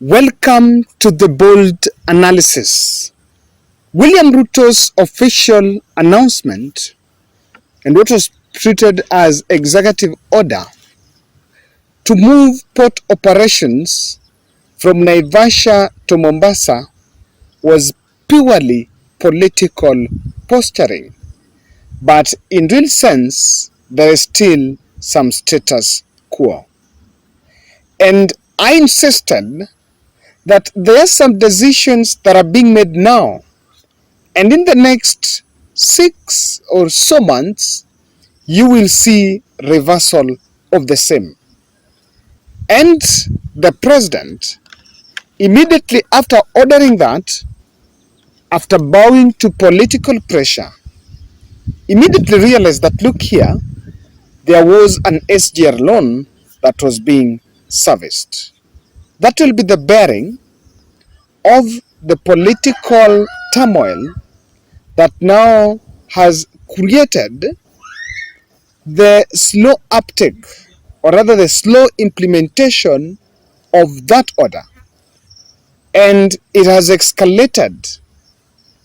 Welcome to the bold analysis. William Ruto's official announcement and what was treated as executive order to move port operations from Naivasha to Mombasa was purely political posturing. But in real sense, there is still some status quo. And I insisted that there are some decisions that are being made now, and in the next 6 or so months, you will see reversal of the same. And the president, immediately after ordering that, after bowing to political pressure, immediately realized that, look here, there was an SGR loan that was being serviced. That will be the bearing of the political turmoil that now has created the slow uptake, or rather the slow implementation of that order. And it has escalated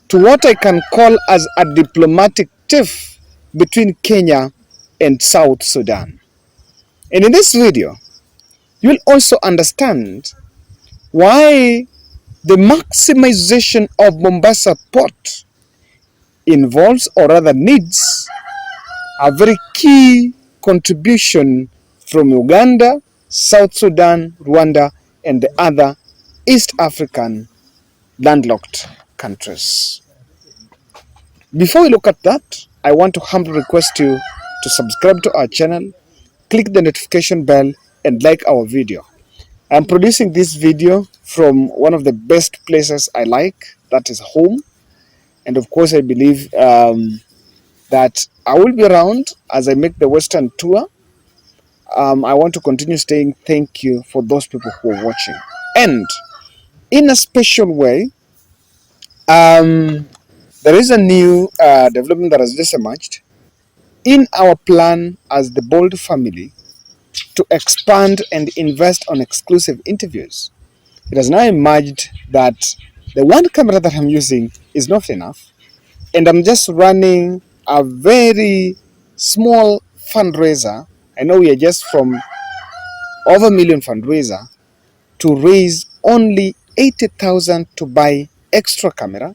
to what I can call as a diplomatic tiff between Kenya and South Sudan. And in this video, you'll also understand why the maximization of Mombasa port involves, or rather needs, a very key contribution from Uganda, South Sudan, Rwanda, and the other East African landlocked countries. Before we look at that, I want to humbly request you to subscribe to our channel, click the notification bell, and like our video. I'm producing this video from one of the best places I like, that is home. And of course, I believe that I will be around as I make the Western tour. I want to continue saying thank you for those people who are watching. And in a special way, there is a new development that has just emerged in our plan as the Bold family to expand and invest on exclusive interviews. It has now emerged that the one camera that I'm using is not enough, and I'm just running a very small fundraiser. I know we are just from over $1 million fundraiser to raise only 80,000 to buy extra camera,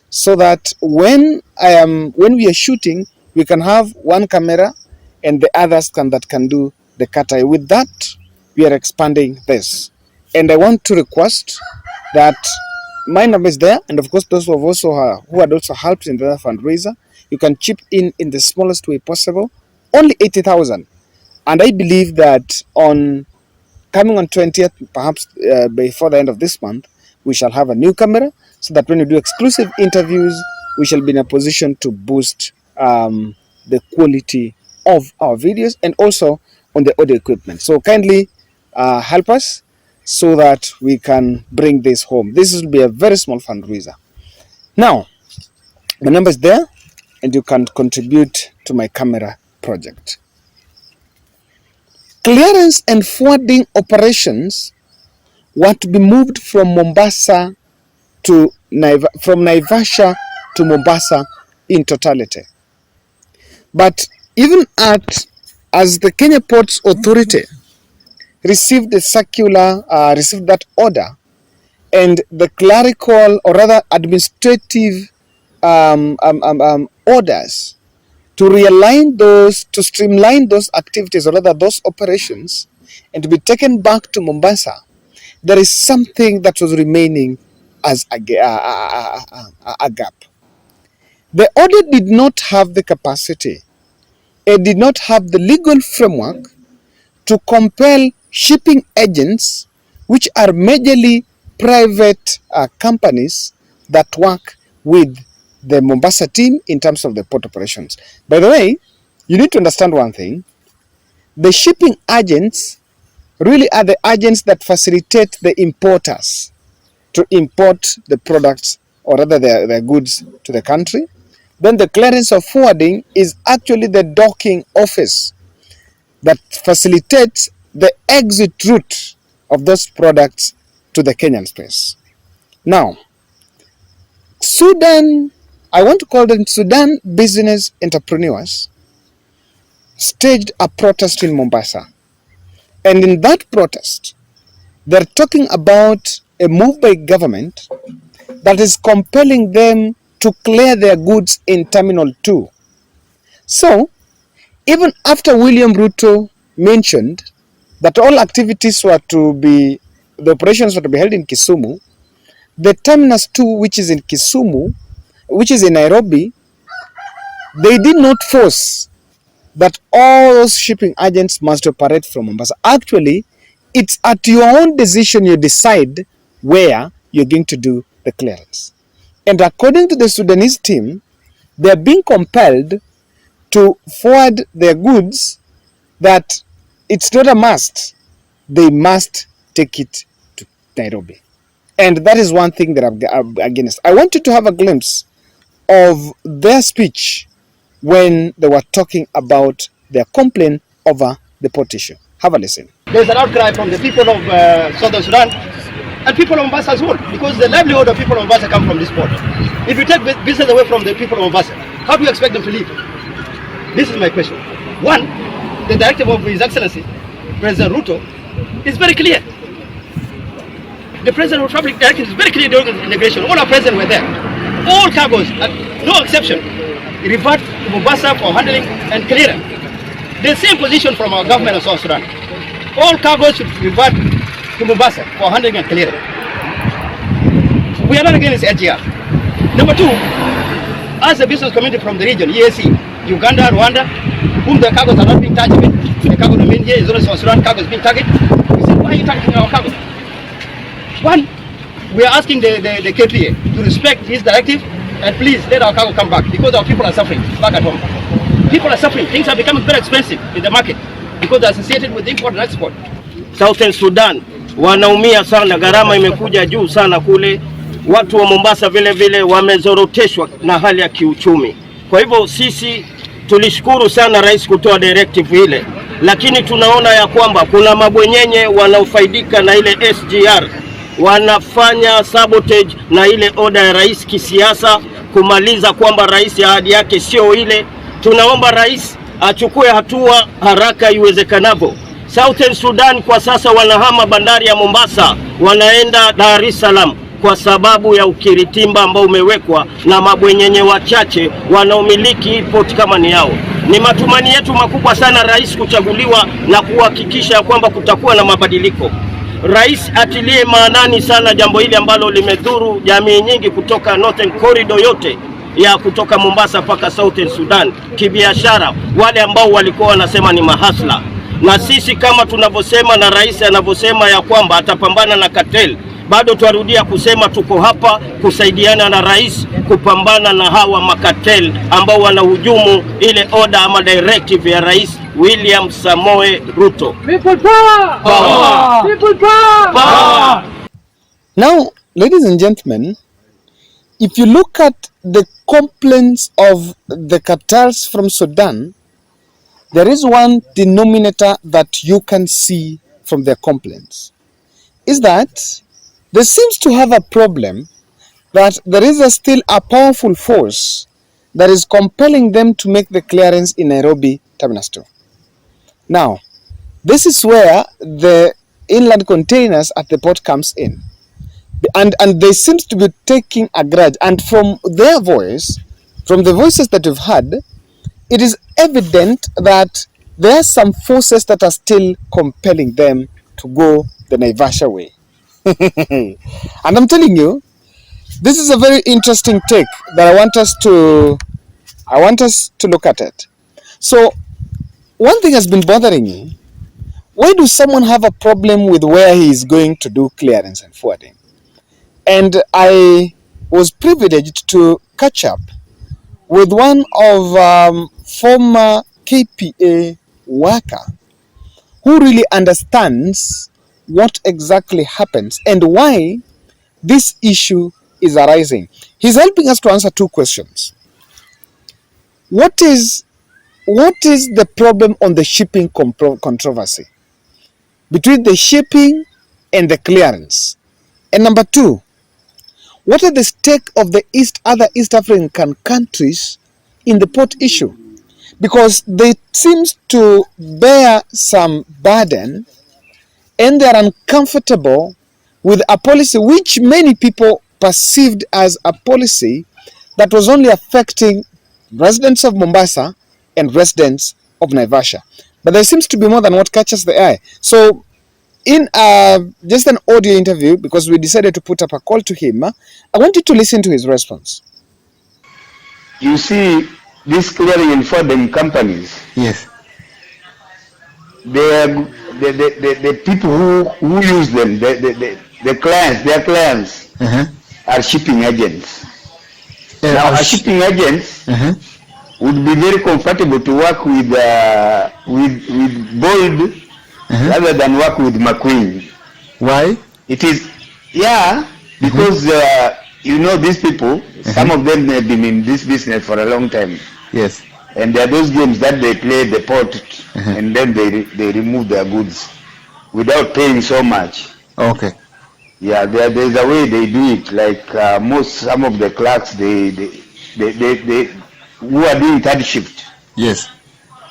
so that when we are shooting, we can have one camera and the others that can do the cutter. With that, we are expanding this, and I want to request that my number is there, and of course those who had also helped in the fundraiser, you can chip in the smallest way possible, only 80,000. And I believe that coming on 20th, perhaps before the end of this month, we shall have a new camera, so that when we do exclusive interviews, we shall be in a position to boost the quality of our videos and also on the audio equipment. So kindly help us so that we can bring this home. This will be a very small fundraiser. Now, my number is there, and you can contribute to my camera project. Clearance and forwarding operations were to be moved from Mombasa to from Naivasha to Mombasa in totality. But even as the Kenya Ports Authority received that order, and the clerical, or rather administrative orders to realign those, to streamline those activities, or rather those operations, and to be taken back to Mombasa, there is something that was remaining as a gap. The order did not have the capacity, it did not have the legal framework to compel shipping agents, which are majorly private companies that work with the Mombasa team in terms of the port operations. By the way, you need to understand one thing. The shipping agents really are the agents that facilitate the importers to import the products, or rather their goods, to the country. Then the clearance of forwarding is actually the docking office that facilitates the exit route of those products to the Kenyan space. Now, Sudan, I want to call them Sudan business entrepreneurs, staged a protest in Mombasa. And in that protest, they're talking about a move by government that is compelling them to clear their goods in Terminal 2. So, even after William Ruto mentioned that all activities were to be, the operations were to be held in Kisumu, the Terminus 2, which is in Kisumu, which is in Nairobi, they did not force that all those shipping agents must operate from Mombasa. Actually, it's at your own decision you decide where you're going to do the clearance. And according to the Sudanese team, they're being compelled to forward their goods that it's not a must. They must take it to Nairobi. And that is one thing that I'm against. I want you to have a glimpse of their speech when they were talking about their complaint over the port issue. Have a listen. There's an outcry from the people of Southern Sudan and people of Mombasa as well, because the livelihood of people of Mombasa come from this port. If you take business away from the people of Mombasa, how do you expect them to live? This is my question. One, the directive of His Excellency, President Ruto, is very clear. The President of the Republic directive is very clear during the integration. All our presidents were there. All cargoes, no exception, revert to Mombasa for handling and clearance. The same position from our government of South Sudan. All cargoes should revert to Mombasa for handling and clearance. We are not against LGR. Number two, as a business community from the region, EAC, Uganda, Rwanda, whom the cargoes are not being targeted, the cargo domain here is only South Sudan cargo is being targeted. We said, why are you targeting our cargo? One, we are asking the KPA to respect this directive and please let our cargo come back because our people are suffering back at home. People are suffering. Things are becoming very expensive in the market because they're associated with import and export. Southern Sudan wanaumia sana, gharama imekuja juu sana kule. Watu wa Mombasa vile vile wamezoroteshwa na hali ya kiuchumi. Kwa hivyo sisi tulishukuru sana rais kutoa directive ile, lakini tunaona ya kwamba kuna mabwenyenye wanaofaidika na ile SGR, wanafanya sabotage na ile order ya rais kisiasa, kumaliza kwamba rais ahadi yake sio ile. Tunaomba rais achukue hatua haraka iwezekanavyo. Southern Sudan kwa sasa wanahama bandari ya Mombasa, wanaenda Dar es Salaam kwa sababu ya ukiritimba ambao umewekwa na mabwenyenye wachache wanaomiliki port kama ni yao. Ni matumaini yetu makubwa sana rais kuchaguliwa na kuhakikisha kwamba kutakuwa na mabadiliko. Rais atilie maanani sana jambo hili ambalo limedhuru jamii nyingi kutoka Northern Corridor yote ya kutoka Mombasa mpaka Southern Sudan kibiashara, wale ambao walikuwa wanasema ni mahasla. Na sisi kama tunavyosema na rais anavyosema ya kwamba atapambana na cartel, bado tuarudia kusema tuko hapa kusaidiana na rais kupambana na hawa makatel ambao wanahujumu ile order ama directive ya rais William Samoe Ruto. People power! Power! People power! Power! Now, ladies and gentlemen, if you look at the complaints of the cartels from Sudan, there is one denominator that you can see from their complaints, is that there seems to have a problem that there is still a powerful force that is compelling them to make the clearance in Nairobi Terminus 2. Now, this is where the inland containers at the port comes in. And they seem to be taking a grudge. And from their voice, from the voices that we've heard, it is evident that there are some forces that are still compelling them to go the Naivasha way. And I'm telling you, this is a very interesting take that I want us to look at it. So, one thing has been bothering me. Why do someone have a problem with where he is going to do clearance and forwarding? And I was privileged to catch up with one of former KPA worker who really understands what exactly happens and why this issue is arising. He's helping us to answer two questions. What is the problem on the shipping controversy between the shipping and the clearance? And number two, what are the stake of the other East African countries in the port issue? Because they seem to bear some burden and they are uncomfortable with a policy which many people perceived as a policy that was only affecting residents of Mombasa and residents of Naivasha. But there seems to be more than what catches the eye. So in just an audio interview, because we decided to put up a call to him, I want you to listen to his response. You see, these clearing and forwarding companies, Yes. they are the people who use them, the clients, their clients are shipping agents. Now, a shipping agents would be very comfortable to work with Bold rather than work with McQueen. Why? It is, yeah, because you know these people, some of them have been in this business for a long time. Yes. And there are those games that they play the port and then they remove their goods without paying so much. Okay. Yeah, there's a way they do it. Like some of the clerks, they who are doing third shift. Yes.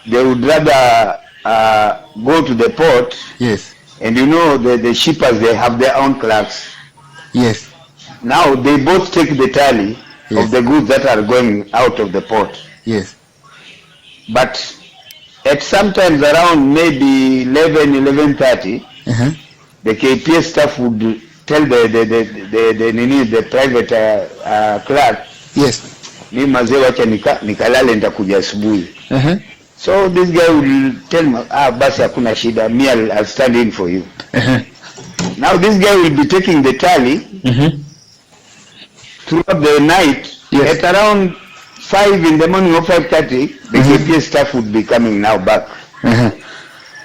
They would rather go to the port. Yes. And you know the shippers, they have their own clerks. Yes. Now they both take the tally of the goods that are going out of the port. Yes. But at sometimes around maybe 11:30, the KPS staff would tell the private clerk, yes, ni mazee wacha nikalale nitakuja asubuhi. So this guy will tell me, basi hakuna shida, me I'll stand in for you. Now this guy will be taking the tally throughout the night. At around 5 in the morning or 5:30, the KPS staff would be coming now back.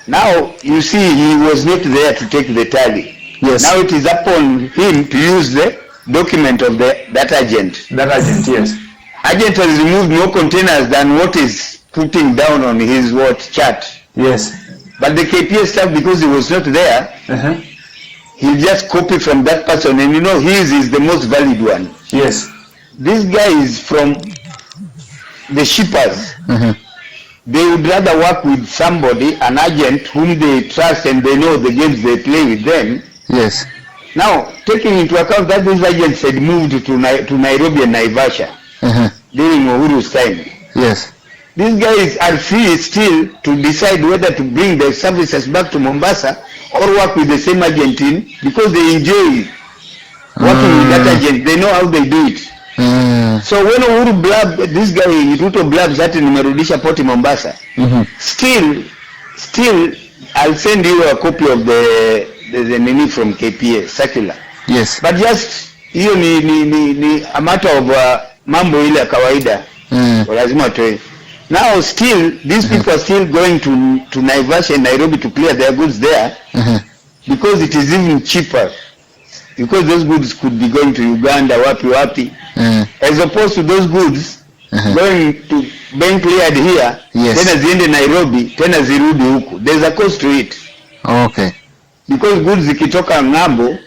Now you see he was not there to take the tally. Yes. Now it is upon him to use the document of that agent. That agent, yes. Agent has removed more containers than what is putting down on his chart. Yes. But the KPS staff, because he was not there, he just copied from that person, and you know his is the most valid one. Yes. This guy is from the shippers. They would rather work with somebody, an agent whom they trust and they know the games they play with them. Yes. Now, taking into account that these agents had moved to Nairobi and Naivasha during Uhuru's time. Yes. These guys are free still to decide whether to bring their services back to Mombasa or work with the same agent because they enjoy working with that agent. They know how they do it. So when Uhuru blab, this guy Ruto blabs that nimerudisha poti Mombasa, still I'll send you a copy of the nini from KPA circular. Yes. But just hiyo ni a matter of mambo ile ya kawaida. Lazima toe. Now still these people are still going to Naivasha and Nairobi to clear their goods there because it is even cheaper. Because those goods could be going to Uganda, wapi, as opposed to those goods going to being cleared here, tena ziende Nairobi, tena zirudi huku. There's a cost to it. Okay. Because goods zikitoka ng'ambo,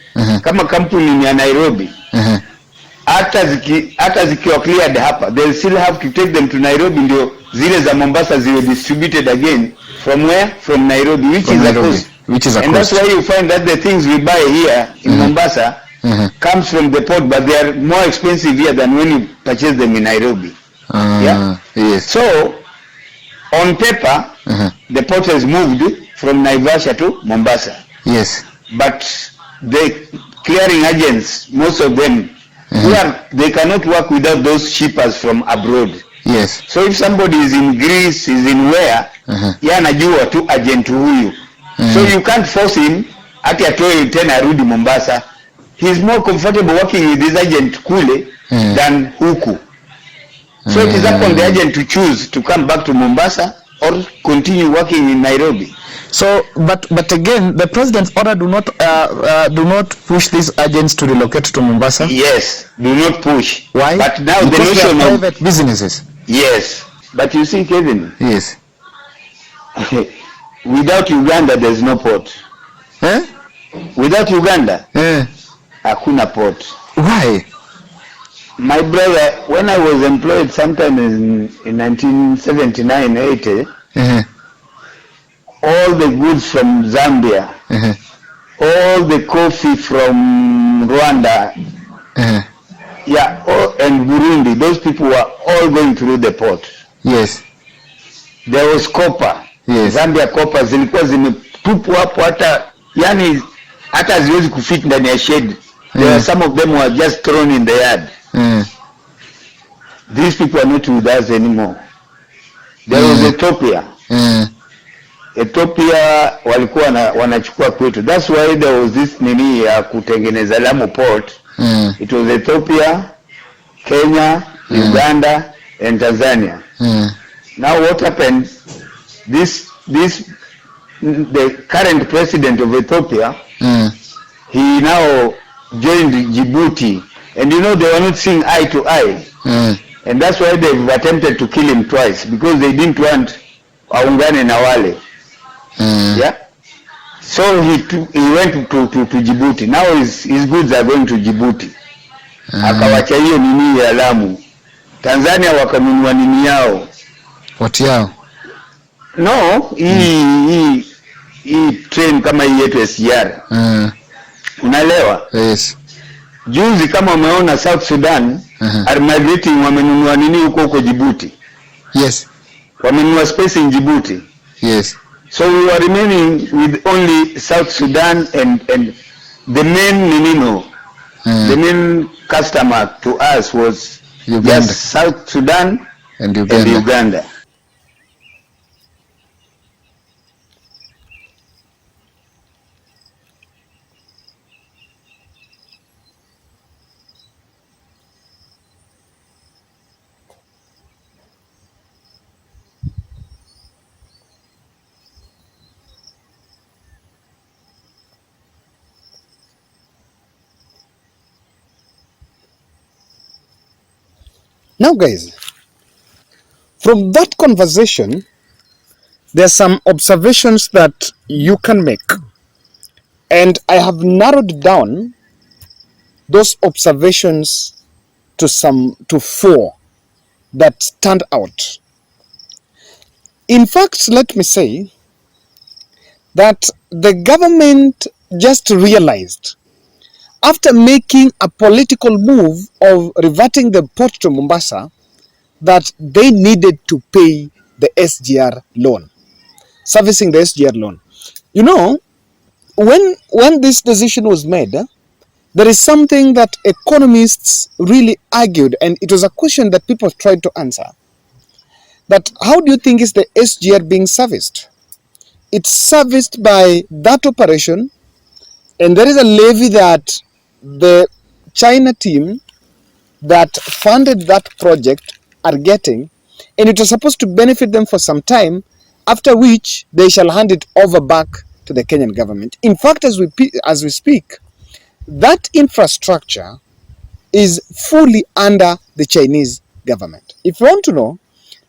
kama kampuni ni ya Nairobi, hata zikiwa cleared hapa, they'll still have to take them to Nairobi, ndio zile za Mombasa ziwe distributed again. From where? From Nairobi, which is Nairobi. A cost. Which is a and cost. That's why you find that the things we buy here in Mombasa comes from the port, but they are more expensive here than when you purchase them in Nairobi. Yes. So, on paper, the port has moved from Naivasha to Mombasa. Yes. But the clearing agents, most of them, they cannot work without those shippers from abroad. Yes. So if somebody is in Greece, is in where, anajua tu agent huyu. So you can't force him ati atoe tena arudi Mombasa. He's more comfortable working with this agent kule than huku. So it is up on the agent to choose to come back to Mombasa or continue working in Nairobi. So, but again, the president's order do not push these agents to relocate to Mombasa. Yes, do not push. Why? But now because the notion they are private businesses. Yes, but you see, Kevin. Yes. Without Uganda, there's no port. Without Uganda, hakuna port. Why? My brother, when I was employed sometime in 1979-80, all the goods from Zambia, all the coffee from Rwanda, and Burundi, those people were all going through the port. Yes. There was copper. Yes. Zambia copper zilikuwa zimetupwa hapo, hata haziwezi kufit ndani ya shed. There were some of them were just thrown in the yard. These people are not with us anymore. There was Ethiopia. Ethiopia walikuwa wanachukua kwetu. That's why there was this nini ya kutengeneza Lamu port. It was Ethiopia, Kenya, Uganda and Tanzania. Now what happened? The current president of Ethiopia, he now joined Djibouti, and you know they were not seeing eye to eye, and that's why they've attempted to kill him twice, because they didn't want aungane na wale. Yeah. So he went to Djibouti. Now his goods are going to Djibouti. Akawacha hiyo nini ya Lamu. Tanzania wakanunua nini yao. What yao? No, hii train kama hii yetu SGR. Unaelewa? Yes. Juzi kama umeona South Sudan are migrating, wamenunua nini huko Djibouti. Yes. Wamenunua space in Djibouti. Yes. So we were remaining with only South Sudan and the main the main customer to us was Uganda. just South Sudan and Uganda. Now guys, from that conversation, there are some observations that you can make, and I have narrowed down those observations to 4 that stand out. In fact, let me say that the government just realized, after making a political move of reverting the port to Mombasa, that they needed to pay the SGR loan, servicing the SGR loan. You know, when this decision was made, there is something that economists really argued, and it was a question that people tried to answer. That how do you think is the SGR being serviced? It's serviced by that operation, and there is a levy that the China team that funded that project are getting, and it was supposed to benefit them for some time, after which they shall hand it over back to the Kenyan government. In fact, as we speak, that infrastructure is fully under the Chinese government. If you want to know,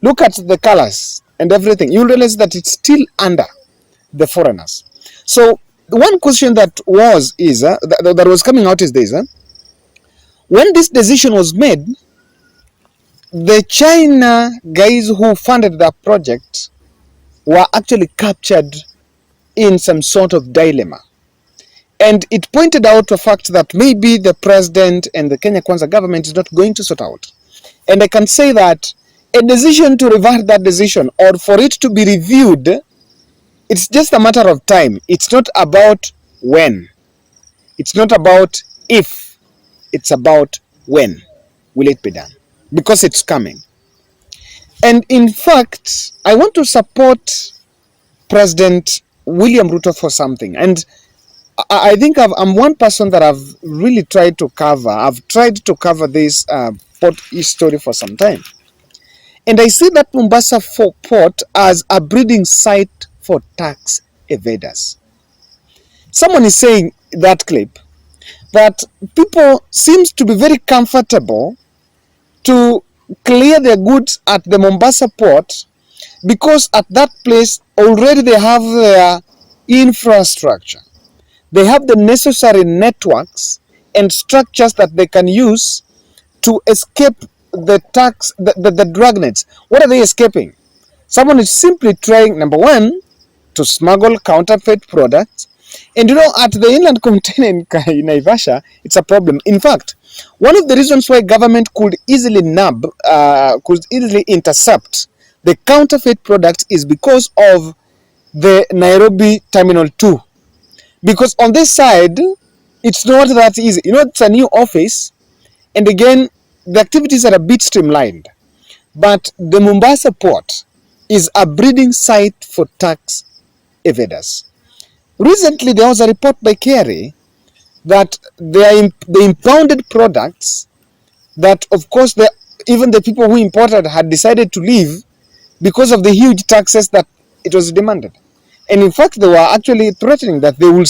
look at the colors and everything. You'll realize that it's still under the foreigners. So one question that was coming out is this: when this decision was made, the China guys who funded that project were actually captured in some sort of dilemma. And it pointed out the fact that maybe the president and the Kenya Kwanza government is not going to sort out. And I can say that a decision to revert that decision, or for it to be reviewed, it's just a matter of time. It's not about when. It's not about if. It's about when will it be done. Because it's coming. And in fact, I want to support President William Ruto for something. And I think I'm one person that I've really tried to cover. I've tried to cover this port story for some time. And I see that Mombasa port as a breeding site for tax evaders. Someone is saying that clip that people seems to be very comfortable to clear their goods at the Mombasa port because at that place already they have their infrastructure. They have the necessary networks and structures that they can use to escape the tax, the dragnets. What are they escaping? Someone is simply trying, number one, to smuggle counterfeit products. And at the inland container in Naivasha, it's a problem. In fact, one of the reasons why government could easily intercept the counterfeit products is because of the Nairobi Terminal 2. Because on this side, it's not that easy. It's a new office, and again, the activities are a bit streamlined. But the Mombasa port is a breeding site for tax evaders. Recently, there was a report by KRA that the impounded products that, of course, even the people who imported had decided to leave because of the huge taxes that it was demanded. And in fact, they were actually threatening that they will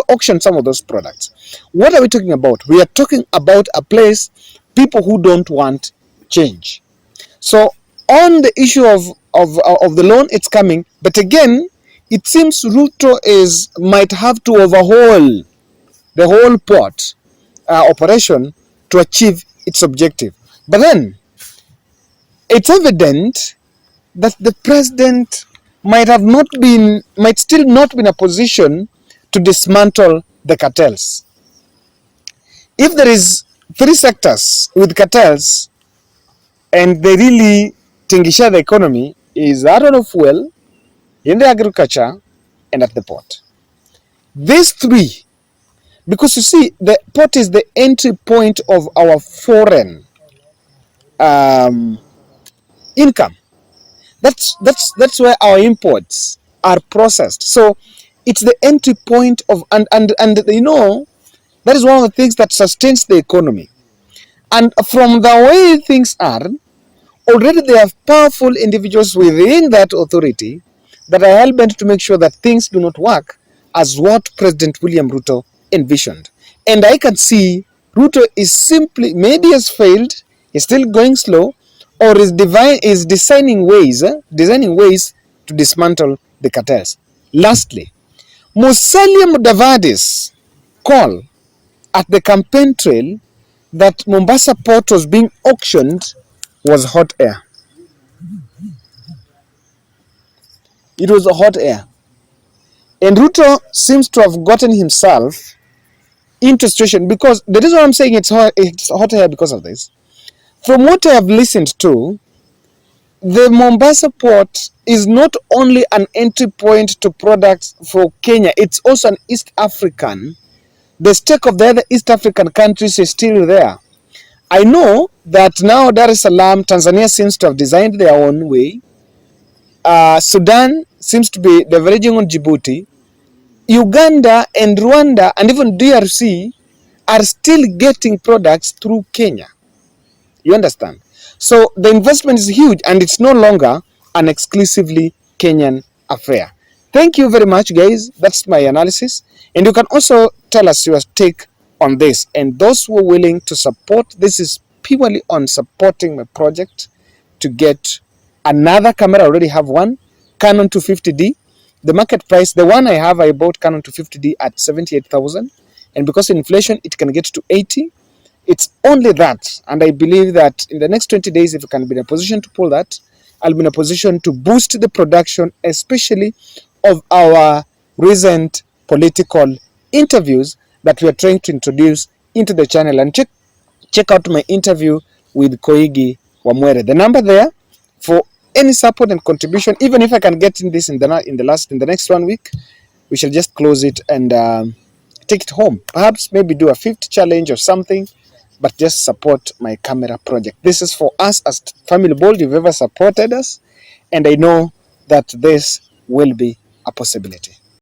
auction some of those products. What are we talking about? We are talking about a place, people who don't want change. So on the issue of the loan, it's coming. But again, it seems Ruto might have to overhaul the whole port operation to achieve its objective. But then, it's evident that the president might still not be in a position to dismantle the cartels. If there is 3 sectors with cartels and they really tingisha the economy, is out of fuel, in the agriculture, and at the port. These 3, because you see, the port is the entry point of our foreign income. That's where our imports are processed. So it's the entry point of and that is one of the things that sustains the economy. And from the way things are, already there are powerful individuals within that authority that are hell-bent to make sure that things do not work as what President William Ruto envisioned. And I can see Ruto is simply, maybe has failed, is still going slow, or is designing ways to dismantle the cartels. Lastly, Musalia Mudavadi's call at the campaign trail that Mombasa port was being auctioned was hot air. It was a hot air. And Ruto seems to have gotten himself into a situation, because the reason I'm saying it's hot air because of this. From what I have listened to, the Mombasa port is not only an entry point to products for Kenya, it's also an East African. The stake of the other East African countries is still there. I know that now Dar es Salaam, Tanzania seems to have designed their own way. Sudan seems to be leveraging on Djibouti. Uganda and Rwanda and even DRC are still getting products through Kenya. You understand? So the investment is huge, and it's no longer an exclusively Kenyan affair. Thank you very much, guys. That's my analysis. And you can also tell us your take on this. And those who are willing to support, this is purely on supporting my project to get another camera. I already have one, Canon 250D. The market price, the one I bought Canon 250D at 78,000. And because of inflation, it can get to 80. It's only that. And I believe that in the next 20 days, if I can be in a position to pull that, I'll be in a position to boost the production, especially of our recent political interviews that we are trying to introduce into the channel. And check out my interview with Koigi Wamwere. The number there for any support and contribution, even if I can get in this in the next 1 week, we shall just close it and take it home. Perhaps maybe do a 5th challenge or something, but just support my camera project. This is for us as Family Bold. You've ever supported us, and I know that this will be a possibility.